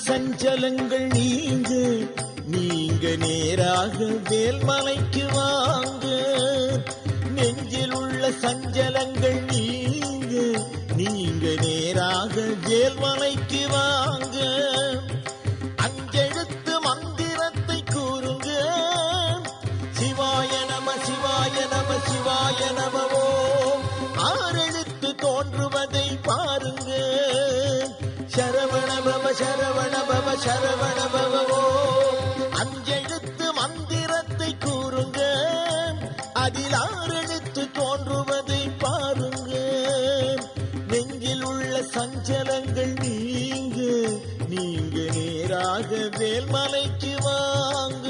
சஞ்சலங்கள் நீங்க நேராக வேல்மலைக்கு வாங்க. நெஞ்சில் உள்ள சஞ்சலங்கள் நீங்க நேராக வேல்மலைக்கு வாங்க. அஞ்செழுத்து மந்திரத்தை கூறுங்க. சிவாய நம சிவாய நம சிவாய நமவோ. ஆறெழுத்து தோன்றுவதை பாருங்க. சரவண பவ சரவண பவ சரவண பவோ. அஞ்செழுத்து மந்திரத்தை கூறுங்க. அதில் ஆறெழுத்து தோன்றுவதை பாருங்க. நெஞ்சில் உள்ள சஞ்சலங்கள் நீங்க நேராக வேல்மலைக்கு வாங்க.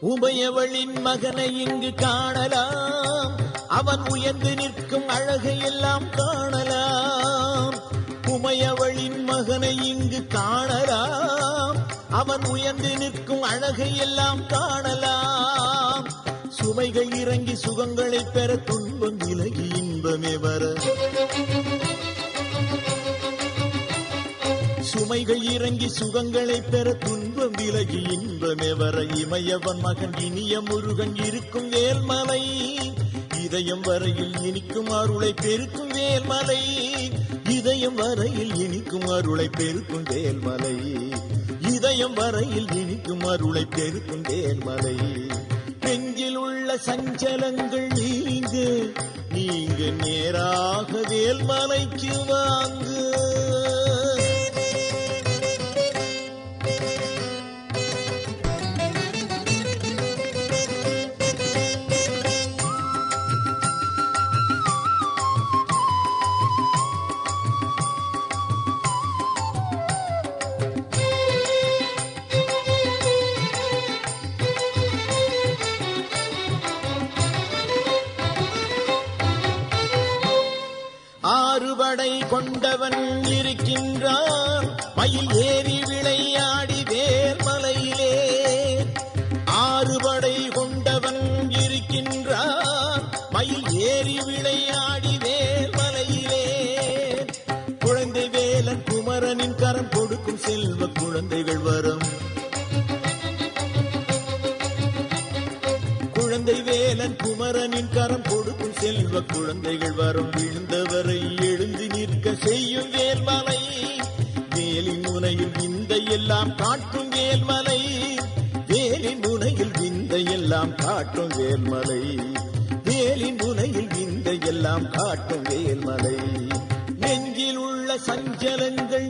உமையவளின் மகனை இங்கு காணலாம். அவன் உயர்ந்து நிற்கும் அழகை எல்லாம் காணலாம். உமையவளின் மகனை இங்கு காணலாம். அவன் உயர்ந்து நிற்கும் அழகை எல்லாம் காணலாம். சுமைகள் இறங்கி சுகங்களை பெற, துன்பம் விலகி இன்பமே வர. சுமைகள் இறங்கி சுகங்களை பெற, துன்பம் விலகி இன்பமே வர. இமையவன் மகன் இனிய முருகன் இருக்கும் வேல்மலை. இதயம் வரையில் இனிக்கும் அருளை பெருக்கும் வேல்மலை. இதயம் வரையில் இனிக்கும் அருளை பெருக்கும் வேல்மலை. இதயம் வரையில் இனிக்கும் அருளை பெருக்கும் வேல்மலை. நெஞ்சில் உள்ள சஞ்சலங்கள் நீங்க நேராக வேல்மலைக்கு வாங்க. ஆறுபடை கொண்டவன் இருக்கின்றான். மயில் ஏறி விளையாடி வேல்மலையிலே. ஆறுபடை கொண்டவன் இருக்கின்றான். மயில் ஏறி விளையாடி வேல்மலையிலே. குழந்தை வேலன் குமரனின் கரம் கொடுக்கும் செல்வ குழந்தைகள் வரும். குழந்தை வேலன் குமரனின் கரம் கொடுக்கும் செல்வ குழந்தைகள் வரும். விழுந்தவரை எழுந்து நிற்க செய்யும் வேல்மலை. வேலின் முனையில் விந்தை எல்லாம் காட்டும் வேல்மலை. வேலின் முனையில் விந்தை எல்லாம் காட்டும் வேல்மலை. வேலின் முனையில் விந்தை எல்லாம் காட்டும் வேல்மலை. நெஞ்சில் உள்ள சஞ்சலங்கள்